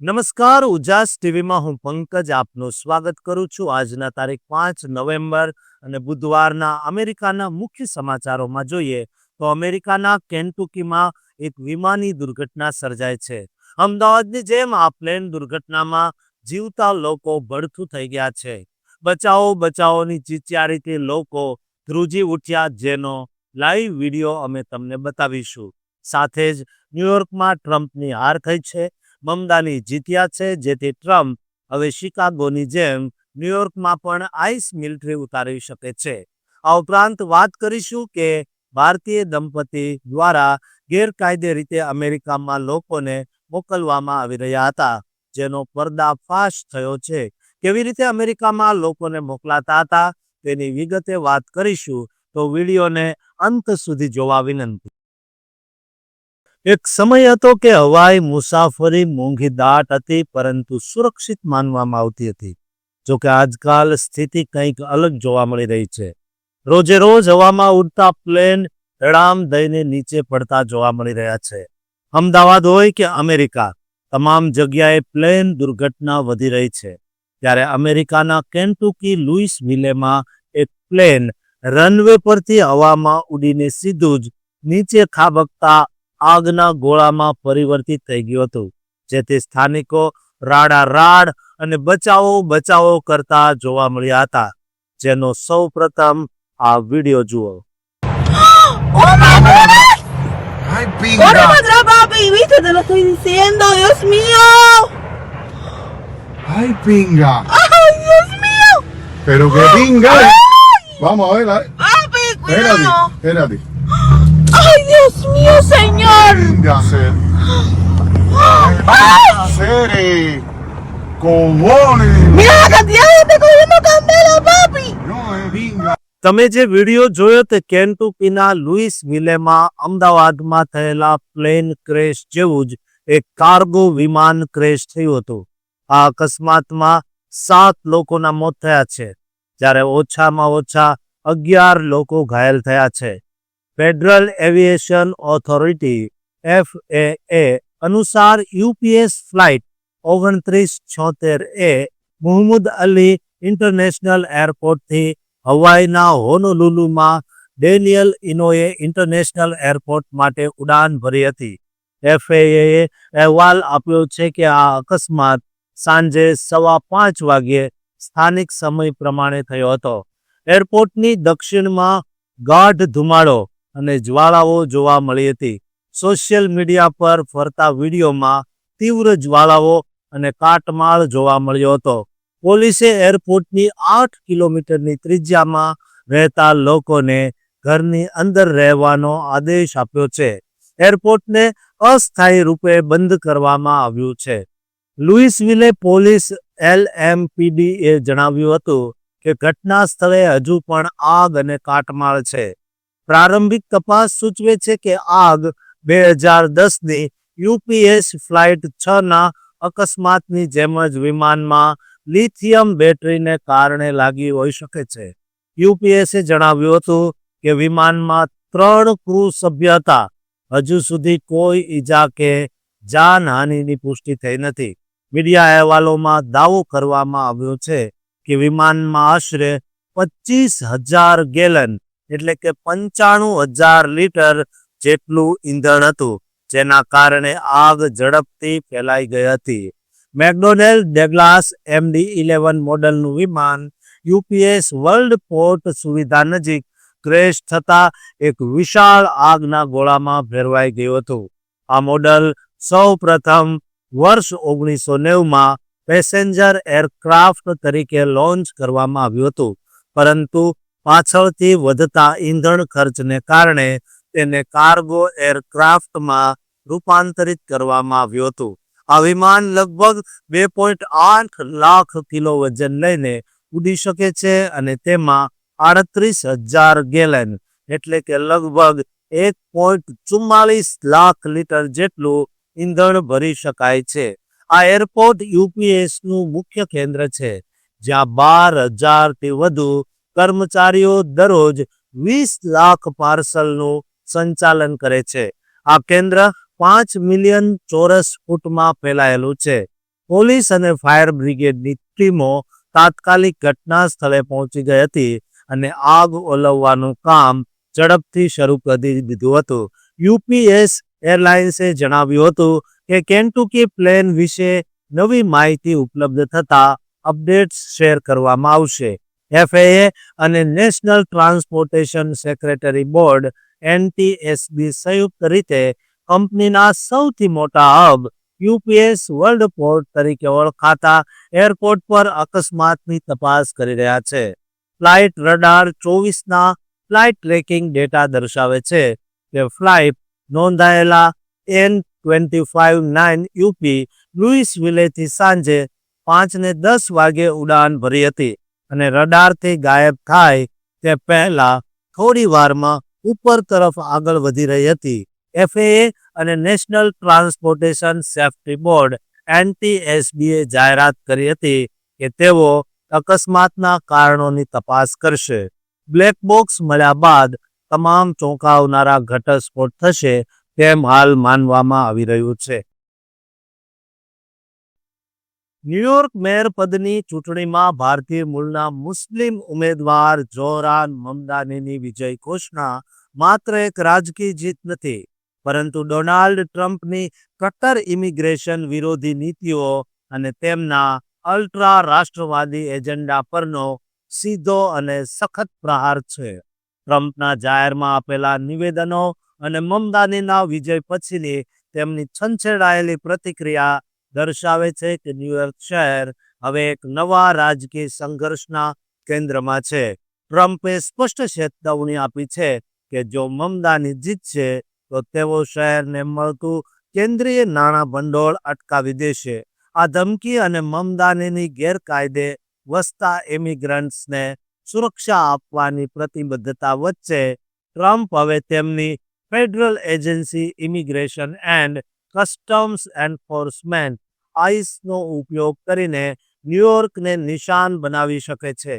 નમસ્કાર, ઉજાસ ટીવીમાં હું પંકજ આપનું સ્વાગત કરું છું. આજના તારીખ 5 નવેમ્બર અને બુધવારના અમેરિકાના મુખ્ય સમાચારોમાં જોઈએ તો અમેરિકાના કેન્ટુકીમાં એક વિમાની દુર્ઘટના સર્જાય છે. અમદાવાદની જેમ આ પ્લેન દુર્ઘટનામાં જીવતા લોકો ભડથું થઈ ગયા છે. બચાવો બચાવોની ચીચિયારીથી લોકો ધ્રુજી ઉઠ્યા, જેનો લાઈવ વિડીયો અમે તમને બતાવીશું. સાથે જ ન્યુયોર્કમાં ટ્રમ્પની હાર થઈ છે, મમદાની જીત્યા છે, જેથી ટ્રમ્પ હવે શિકાગોની જેમ ન્યુયોર્કમાં પણ આઈસ મિલિટરી ઉતારી શકે છે. આ ઉપરાંત વાત કરીશું કે ભારતીય દંપતી દ્વારા ગેરકાયદે રીતે અમેરિકામાં લોકોને મોકલવામાં આવી રહ્યા હતા, જેનો પર્દાફાશ થયો છે. કેવી રીતે અમેરિકામાં લોકોને મોકલાતા હતા તેની વિગતે વાત કરીશું, તો વિડીયોને અંત સુધી જોવા વિનંતી. એક સમય હતો કે હવાઈ મુસાફરી મોંઘી દાટ હતી, પરંતુ સુરક્ષિત માનવામાં આવતી હતી. જોકે આજકાલ સ્થિતિ કંઈક અલગ જોવા મળી રહી છે. રોજે રોજ હવામાં ઉડતા પ્લેન ધડામ દઈને નીચે પડતા જોવા મળી રહ્યા છે. અમદાવાદ હોય કે અમેરિકા, તમામ જગ્યાએ પ્લેન દુર્ઘટના વધી રહી છે. ત્યારે અમેરિકાના કેન્ટુકી લુઇસવિલેમાં એક પ્લેન રનવે પરથી હવામાં ઉડીને સીધું જ નીચે ખાબકતા આગના ગોળામાં પરિવર્તિત થઈ ગયું હતું, જેથી સ્થાનિકો રાડારાડ અને બચાવો બચાવો કરતા જોવા મળ્યા હતા. જેનો સૌ પ્રથમ આ વિડીયો જુઓ. ¡Oh my God! ¡Ay, ¡Corre pinga! para atrás, papi! ¿Viste? Te lo estoy diciendo, Dios mío. ¡Ay, pinga! ¡Ay, Dios mío! ¡Pero qué pinga! Vamos a ver, Papi, espérate, cuidado. espérate. ¡Ay, Dios mío, señor! Pinga, hacer. Hacer, cojones. ¡Mira la cantidad de gente cogiendo candela, papi! No, pinga. તમે જે video જોયો તે કેન્ટુકીના લુઇસવિલેમાં અમદાવાદમાં થયેલા plane crash જેવું જ એક cargo વિમાન ક્રેશ થયું હતું. આ અકસ્માતમાં 7 લોકોના મોત થયા છે, જ્યારે ઓછામાં ઓછા 11 લોકો ઘાયલ થયા છે. ફેડરલ એવિએશન ઓથોરિટી FAA અનુસાર યુપીએસ ફ્લાઇટ 2976 એ મુહમ્મદ અલી ઇન્ટરનેશનલ એરપોર્ટથી હવાઈના હોનોલુલુમાં ડેનિયલ ઇનોએ ઇન્ટરનેશનલ એરપોર્ટ માટે ઉડાન ભરી હતી. FAAએ અહેવાલ આપ્યો છે કે આ અકસ્માત સાંજે 5:15 વાગ્યે સ્થાનિક સમય પ્રમાણે થયો હતો. એરપોર્ટની દક્ષિણમાં ગાઢ ધુમાડો અને જ્વાળાઓ જોવા મળી હતી. સોશિયલ મીડિયા પર ફરતા વિડીયોમાં તીવ્ર જ્વાળાઓ અને કાટમાળ જોવા મળ્યો હતો. પોલીસે એરપોર્ટની 8 કિલોમીટરની ત્રિજ્યામાં રહેતા લોકોને ઘરની અંદર રહેવાનો આદેશ આપ્યો છે. એરપોર્ટને અસ્થાયી રૂપે બંધ કરવામાં આવ્યું છે. લુઇસવિલે પોલીસ LMPDએ જણાવ્યું હતું કે ઘટના સ્થળે હજુ પણ આગ અને કાટમાળ છે. પ્રારંભિક તપાસ સૂચવે છે કે આગ 2010ની યુપીએસ ફ્લાઇટ 6ના અકસ્માતની જેમ જ વિમાનમાં લિથિયમ બેટરીને કારણે લાગી હોઈ શકે છે. યુપીએસે જણાવ્યું હતું કે વિમાનમાં 3 ક્રૂ સભ્ય હતા. હજુ સુધી કોઈ ઈજા કે જાનહાનિની પુષ્ટિ થઈ નથી. મીડિયા અહેવાલોમાં દાવો કરવામાં આવ્યો છે કે વિમાનમાં આશરે 25,000 ગેલન એટલે કે 95,000 લીટર જેટલું ઈંધણ હતું, જેના કારણે આગ ઝડપથી ફેલાઈ ગઈ હતી. મેકડોનેલ ડગ્લાસ MD-11 મોડલનું વિમાન યુપીએસ વર્લ્ડ પોર્ટ સુવિધા નજીક ક્રેશ થતા એક વિશાળ આગના ગોળામાં ફેરવાઈ ગયું હતું. આ મોડલ સૌ પ્રથમ વર્ષ 1990માં પેસેન્જર એરક્રાફ્ટ તરીકે લોન્ચ કરવામાં આવ્યું હતું, પરંતુ પાછળથી વધતા ઈંધણ ખર્ચને કારણે તેને કાર્ગો એરક્રાફ્ટમાં રૂપાંતરિત કરવામાં આવ્યું હતું. આ વિમાન લગભગ 2.8 લાખ કિલો વજન લઈને ઉડી શકે છે અને તેમાં 38,000 ગેલન એટલે કે લગભગ 1.44 લાખ લીટર જેટલું ઈંધણ ભરી શકાય છે. આ એરપોર્ટ યુપીએસનું મુખ્ય કેન્દ્ર છે, જ્યાં 12,000થી વધુ કર્મચારીઓ દરરોજ 20 લાખ પાર્સલનું સંચાલન કરે છે. આ કેન્દ્ર 5 મિલિયન ચોરસ ફૂટમાં ફેલાયેલું છે. પોલીસ અને ફાયર બ્રિગેડની ટીમો તાત્કાલિક ઘટના સ્થળે પહોંચી ગઈ હતી અને આગ ઓલવવાનું કામ ઝડપથી શરૂ કરી દીધું હતું. યુપીએસ એરલાઇન્સે જણાવ્યું હતું કે કેન્ટુકી પ્લેન વિશે નવી માહિતી ઉપલબ્ધ થતા અપડેટ્સ શેર કરવામાં આવશે. FAA અને national transportation secretary board NTSB સંયુક્ત રીતે કંપનીના સૌથી મોટા હબ યુપીએસ વર્લ્ડ પોર્ટ તરીકે ઓળખાતા એરપોર્ટ પર અકસ્માતની તપાસ કરી રહ્યા છે. ફ્લાઇટ રડાર 24ના ફ્લાઇટ ટ્રેકિંગ ડેટા દર્શાવે છે કે ફ્લાઇટ નોંધાયેલા N25-9 UP લુઇસવિલેથી સાંજે 5:10 વાગે ઉડાન ભરી હતી અને રડારથી ગાયબ થાય તે પહેલા થોડી વારમાં ઉપર તરફ આગળ વધી રહી હતી. FAA અને નેશનલ ટ્રાન્સપોર્ટેશન સેફ્ટી બોર્ડ NTSBએ જાહેરાત કરી હતી કે તેઓ અકસ્માતના કારણોની તપાસ કરશે. બ્લેક બોક્સ મળ્યા બાદ તમામ ચોંકાવનારા ઘટસ્ફોટ થશે તેમ હાલ માનવામાં આવી રહ્યું છે. ન્યુયોર્ક મેયર પદની ચૂંટણીમાં ભારતીય મૂળના મુસ્લિમ ઉમેદવાર ઝોહરાન મમદાનીની વિજય ઘોષણા માત્ર એક રાજકીય જીત નથી, પરંતુ ડોનાલ્ડ ટ્રમ્પની કટ્ટર ઇમિગ્રેશન વિરોધી નીતિઓ અને તેમના અલ્ટ્રા રાષ્ટ્રવાદી એજન્ડા પરનો સીધો અને સખત પ્રહાર છે. ટ્રમ્પના જાહેરમાં આપેલા નિવેદનો અને મમદાનીના વિજય પછીની તેમની છંછેડાયેલી પ્રતિક્રિયા દર્શાવે છે કે ન્યુયોર્ક શહેર હવે એક નવા રાજકીય સંઘર્ષના કેન્દ્રમાં છે. ટ્રમ્પે સ્પષ્ટ ચેતવણી આપી છે કે જો મમદાની જીતશે તો તેઓ શહેરને મળતું કેન્દ્રીય નાણાં ભંડોળ અટકાવી દેશે. આ ધમકી અને મમદાનીની ગેરકાયદે વસતા ઇમિગ્રન્ટ્સને સુરક્ષા આપવાની પ્રતિબદ્ધતા વચ્ચે ટ્રમ્પ હવે તેમની federal agency immigration and customs enforcement આઈસનો ઉપયોગ કરીને ન્યુયોર્કને નિશાન બનાવી શકે છે.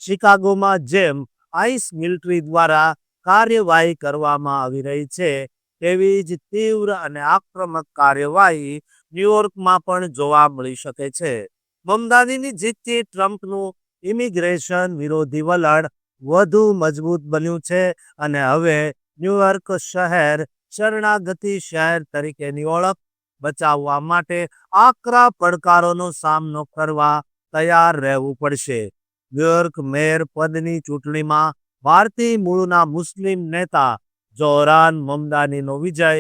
શિકાગોમાં જેમ આઈસ મિલિટરી દ્વારા કાર્યવાહી કરવામાં આવી રહી છે તેવી જ તીવ્ર અને આક્રમક કાર્યવાહી ન્યુયોર્કમાં પણ જોવા મળી શકે છે. મમદાનીની જીતથી ટ્રમ્પનું ઇમિગ્રેશન વિરોધી વલણ વધુ મજબૂત બન્યું છે અને હવે ન્યુયોર્ક શહેર શરણાગતિ શહેર તરીકેની ઓળખ બચાવવા માટે આકરા પડકારોનો સામનો કરવા તૈયાર રહેવું પડશે. ન્યુયોર્ક મેયર પદની ચૂંટણીમાં ભારતીય મૂળના મુસ્લિમ નેતા ઝોહરાન મમદાનીનો વિજય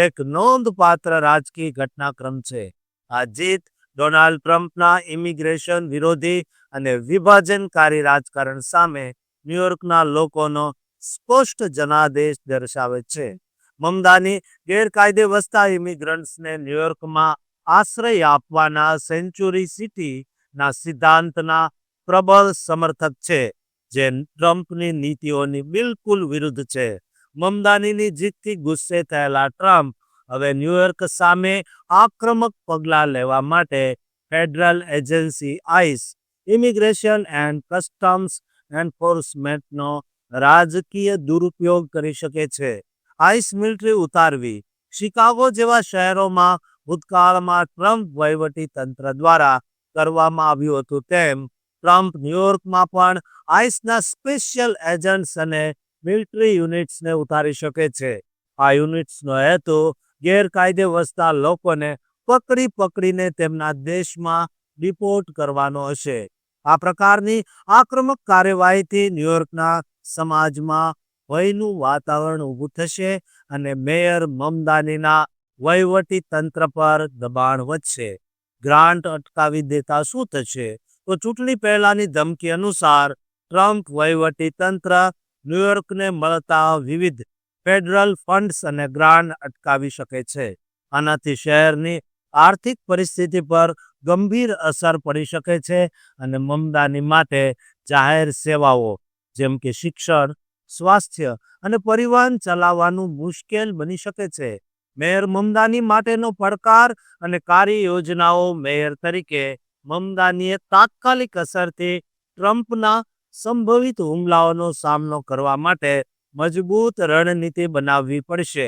એક નોંધપાત્ર રાજકીય ઘટનાક્રમ છે. આ જીત ડોનાલ્ડ ટ્રમ્પના ઇમિગ્રેશન વિરોધી અને વિભાજનકારી રાજકારણ સામે ન્યુયોર્કના લોકોનો સ્પષ્ટ જનાદેશ દર્શાવે છે. મમદાની ગેરકાયદે વસતા ઇમિગ્રન્ટ્સને ન્યુયોર્કમાં આશ્રય આપવાના સેન્ચુરી સિટીના સિદ્ધાંતના પ્રબળ સમર્થક છે, જે ટ્રમ્પની નીતિઓની બિલકુલ વિરુદ્ધ છે. મમદાનીની જીતથી ગુસ્સે થયેલા ટ્રમ્પ હવે ન્યુયોર્ક સામે આક્રમક પગલાં લેવા માટે federal agency ICE, immigration and customs એન્ફોર્સમેન્ટનો રાજકીય દુરુપયોગ કરી શકે છે. Ice military ઉતારવી. શિકાગો જેવા શહેરોમાં ભૂતકાળમાં ટ્રમ્પ વહીવટી તંત્ર દ્વારા કરવામાં આવ્યું હતું તેમ ટ્રમ્પ ન્યુયોર્કમાં પણ આઈસના સ્પેશિયલ એજન્ટ્સ અને મિલિટરી યુનિટ્સને ઉતારી શકે છે. આ યુનિટ્સનો હેતુ ગેરકાયદે વસતા લોકોને પકડીને તેમના દેશમાં ડિપોર્ટ કરવાનો હશે. આ પ્રકારની આક્રમક કાર્યવાહીથી ન્યુયોર્કના સમાજમાં ભયનું વાતાવરણ ઊભું થશે અને મેયર મમદાનીના વહીવટી તંત્ર પર દબાણ વધશે. ગ્રાન્ટ અટકાવી દેતા શું થશે? તો ચૂંટણી પહેલાની ધમકી અનુસાર ટ્રમ્પ વહીવટી તંત્ર ન્યુયોર્કને મળતા વિવિધ ફેડરલ ફંડ્સ અને ગ્રાન્ટ અટકાવી શકે છે. આનાથી શહેરની આર્થિક પરિસ્થિતિ પર ગંભીર અસર પડી શકે છે અને મમદાની માટે જાહેર સેવાઓ જેમ કે શિક્ષણ, સ્વાસ્થ્ય અને પરિવહન ચલાવવાનું મુશ્કેલ બની શકે છે. મેયર મમદાની માટેનો પડકાર અને કાર્ય યોજનાઓ. મેયર તરીકે મમદાનીએ તાત્કાલિક અસરથી ટ્રમ્પના સંભવિત હુમલાઓનો સામનો કરવા માટે મજબૂત રણનીતિ બનાવવી પડશે.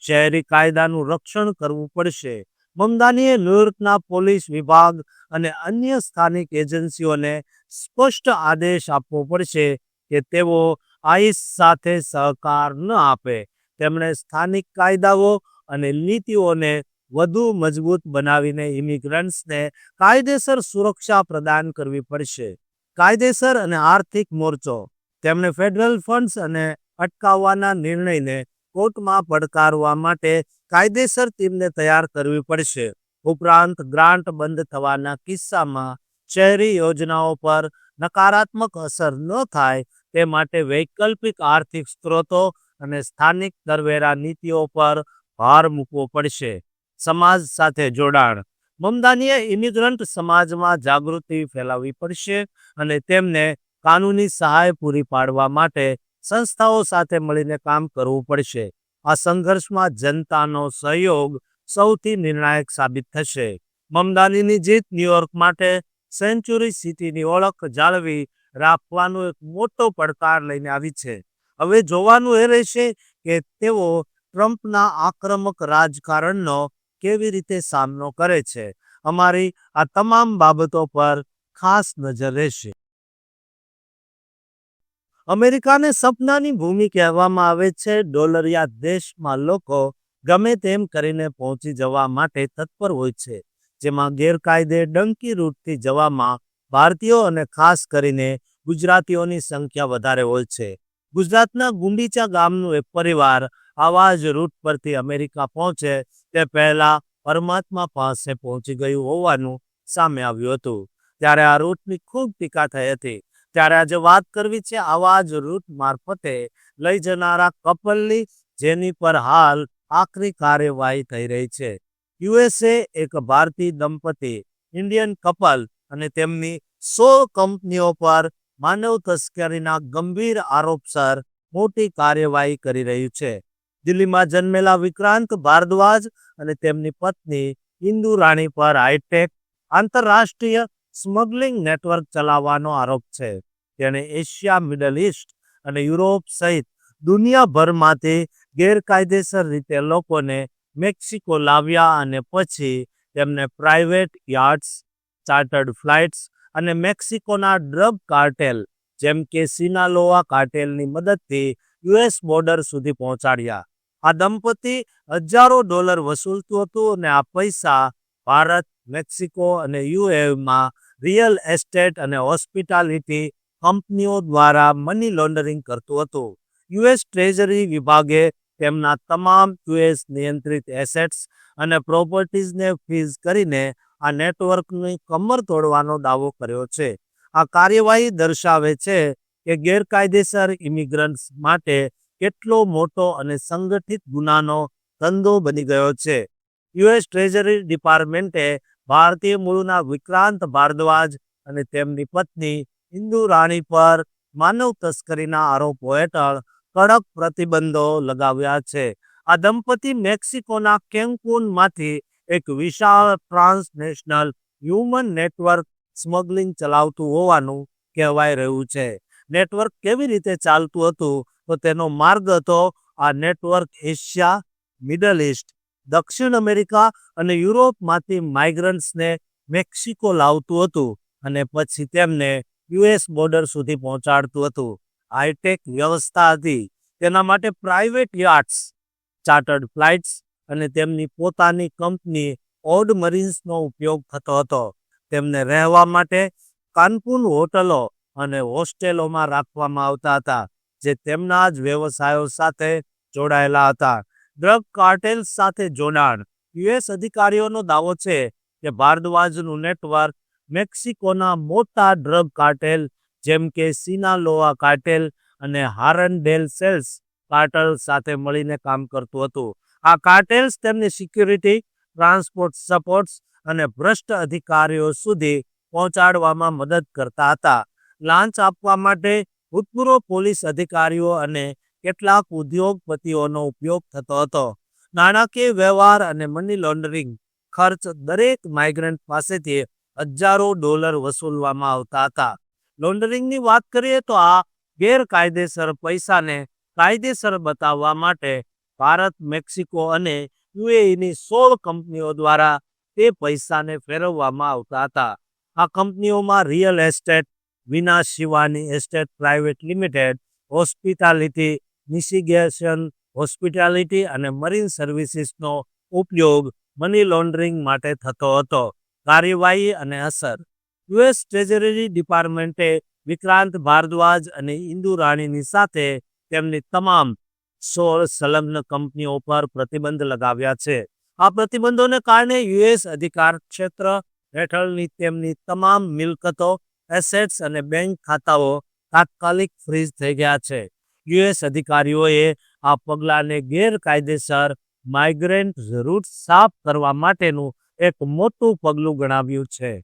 શહેરી કાયદાનું રક્ષણ કરવું પડશે. મમદાનીએ ન્યૂયોર્કના પોલીસ વિભાગ અને અન્ય સ્થાનિક એજન્સીઓને સ્પષ્ટ આદેશ આપવો પડશે કે તેઓ આઈસ સાથે સહકાર ન આપે. તેમણે સ્થાનિક કાયદાઓ અને નીતિઓને વધુ મજબૂત બનાવીને ઇમિગ્રન્ટ્સને કાયદેસર સુરક્ષા પ્રદાન કરવી પડશે. કાયદેસર અને આર્થિક મોરચો. તેમણે ફેડરલ ફંડ્સ અને અટકાવવાના નિર્ણયને કોર્ટમાં પડકારવા માટે કાયદેસર ટીમને તૈયાર કરવી પડશે. ઉપરાંત ગ્રાન્ટ બંધ થવાના કિસ્સામાં શહેરી યોજનાઓ પર નકારાત્મક અસર ન થાય તે માટે વૈકલ્પિક આર્થિક સ્ત્રોતો અને સ્થાનિક કરવેરા નીતિઓ પર ભાર મૂકવો પડશે. સમાજ સાથે જોડાણ. મમદાનીએ ઇમિગ્રન્ટ સમાજમાં જાગૃતિ ફેલાવવી પડશે અને તેમને કાનૂની સહાય પૂરી પાડવા માટે સંસ્થાઓ સાથે મળીને કામ કરવું પડશે. આ સંઘર્ષમાં જનતાનો સહયોગ સૌથી નિર્ણાયક સાબિત થશે. મમદાનીની જીત ન્યૂયોર્ક માટે સેન્ચુરી સિટીની ઓળખ જાળવી રાખવાનો એક મોટો પડકાર લઈને આવી છે. હવે જોવાનું એ રહેશે કે તેઓ ટ્રમ્પના આક્રમક રાજકારણનો કેવી રીતે સામનો કરે છે. અમારી આ તમામ બાબતો પર ખાસ નજર રહેશે. અમેરિકાને સપનાની ભૂમિ કહેવામાં આવે છે. ડોલરિયા દેશમાં લોકો ગમે તેમ કરીને પહોંચી જવા માટે તત્પર હોય છે, જેમાં ગેરકાયદે ડંકી રૂટથી જવામાં ભારતીયો અને ખાસ કરીને ગુજરાતીઓની સંખ્યા વધારે હોય છે. ગુજરાતના ગુંડીચા ગામનું એક પરિવાર આવા જ રૂટ પરથી અમેરિકા પહોંચે તે પહેલા પરમાત્મા પાસે પહોંચી ગયું હોવાનું સામે આવ્યું હતું. ત્યારે આ રૂટની ખૂબ ટીકા થઈ હતી. ત્યારે આજે વાત કરવી છે આવા જ રૂટ મારફતે લઈ જનારા કપલની, જેની પર હાલ આખરી કાર્યવાહી થઈ રહી છે. યુએસએ એક ભારતીય દંપતી, ઇન્ડિયન કપલ અને તેમની 100 કંપનીઓ પર માનવ તસ્કરીના ગંભીર આરોપસર મોટી કાર્યવાહી કરી રહ્યું છે. દિલ્હીમાં જન્મેલા વિક્રાંત ભારદ્વાજ અને તેમની પત્ની ઇન્દુ રાણી પર હાઈટેક આંતરરાષ્ટ્રીય સ્મગલિંગ નેટવર્ક ચલાવવાનો આરોપ છે. તેણે એશિયા, મિડલ ઇસ્ટ અને યુરોપ સહિત દુનિયાભરમાંથી ગેરકાયદેસર રીતે લોકોને મેક્સિકો લાવ્યા અને પછી તેમને પ્રાઇવેટ યાટ્સ, ચાર્ટર્ડ ફ્લાઇટ્સ અને મેક્સિકોના ડ્રગ કાર્ટેલ જેમ કે સિનાલોઆ કાર્ટેલની મદદથી યુએસ બોર્ડર સુધી પહોંચાડ્યા. આ દંપતી હજારો ડોલર વસૂલતું હતું અને આ પૈસા ભારત, મેક્સિકો અને યુએમાં રિયલ એસ્ટેટ અને હોસ્પિટાલિટી કંપનીઓ દ્વારા મની લોન્ડરિંગ કરતું હતું. યુએસ ટ્રેઝરી વિભાગે તેમના તમામ યુએસ નિયંત્રિત એસેટ્સ અને પ્રોપર્ટીઝને ફ્રીઝ કરીને આ નેટવર્કની કમર તોડવાનો દાવો કર્યો છે. આ કાર્યવાહી દર્શાવે છે કે ગેરકાયદેસર ઇમિગ્રન્ટ્સ માટે કેટલો મોટો અને સંગઠિત ગુનાનો ધંધો બની ગયો છે. યુએસ ટ્રેઝરી ડિપાર્ટમેન્ટે ભારતીય મૂળના વિક્રાંત ભારદ્વાજ અને તેમની પત્ની ઇન્દુ રાણી પર માનવ તસ્કરીના આરોપો હેઠળ કડક પ્રતિબંધો લગાવ્યા છે. આ દંપતી મેક્સિકોના કેન્કુનમાંથી એક વિશાળ ટ્રાન્સનેશનલ હ્યુમન નેટવર્ક સ્મગલિંગ ચલાવતું હોવાનું કહેવાય રહ્યું છે. નેટવર્ક કેવી રીતે ચાલતું હતું તો તેનો માર્ગ હતો આ નેટવર્ક એશિયા, મિડલ ઇસ્ટ, દક્ષિણ અમેરિકા અને યુરોપમાંથી માઇગ્રન્ટ્સને મેક્સિકો લાવતું હતું અને પછી તેમને યુએસ બોર્ડર સુધી પહોંચાડતું હતું. હાઈટેક વ્યવસ્થા હતી. તેના માટે પ્રાઇવેટ યાટ્સ, ચાર્ટર્ડ ફ્લાઇટ્સ અને તેમની પોતાની કંપની ઓડ મરીન્સનો ઉપયોગ થતો હતો. તેમને રહેવા માટે કાનકુન હોટલો અને હોસ્ટેલોમાં રાખવામાં આવતા હતા, જે તેમના જ વ્યવસાયો સાથે જોડાયેલા હતા. ડ્રગ કાર્ટેલ્સ સાથે જોડાણ. યુએસ અધિકારીઓનો દાવો છે કે ભારદ્વાજનું નેટવર્ક મેક્સિકોના મોટા ડ્રગ કાર્ટેલ જેમ કે સિનાલોઆ કાર્ટેલ અને હારનડેલ સેલ્સ કાર્ટેલ સાથે મળીને કામ કરતું હતું. આ કાર્ટેલ્સ તેમની સિક્યુરિટી, ટ્રાન્સપોર્ટ સપોર્ટ્સ અને ભ્રષ્ટ અધિકારીઓ સુધી પહોંચાડવામાં મદદ કરતા હતા. લાંચ આપવા માટે ભૂતપૂર્વ પોલીસ અધિકારીઓ અને કેટલાક ઉદ્યોગપતિઓનો ઉપયોગ થતો હતો. નાણાકીય વ્યવહાર અને મની લોન્ડરિંગ ખર્ચ દરેક માઇગ્રન્ટ પાસેથી હજારો ડોલર વસૂલવામાં આવતા હતા. લોન્ડરિંગની વાત કરીએ તો આ ગેરકાયદેસર પૈસાને કાયદેસર બતાવવા માટે ભારત, મેક્સિકો અને યુએઈની 16 કંપનીઓ દ્વારા તે પૈસાને ફેરવવામાં આવતા હતા. આ કંપનીઓમાં રિયલ એસ્ટેટ, વિના Shivani estate private limited, hospitality, મિશિગેશન હોસ્પિટાલિટી અને મરીન સર્વિસીસનો ઉપયોગ મની લોન્ડરિંગ માટે થતો હતો. કાર્યવાહી અને અસર. યુએસ ટ્રેઝરી ડિપાર્ટમેન્ટે વિક્રાંત ભારદ્વાજ અને ઇન્દુ રાણીની સાથે તેમની તમામ 16 સંલગ્ન કંપનીઓ પર પ્રતિબંધ લગાવ્યા છે. આ પ્રતિબંધોને કારણે યુએસ અધિકાર ક્ષેત્ર હેઠળની તેમની તમામ મિલકતો, એસેટ્સ અને બેંક ખાતાઓ તાત્કાલિક ફ્રીઝ થઈ ગયા છે. યુએસ અધિકારીઓએ આ પગલાંને ગેરકાયદેસર માઇગ્રન્ટ રૂટ સાફ કરવા માટેનું એક મોટું પગલું ગણાવ્યું છે.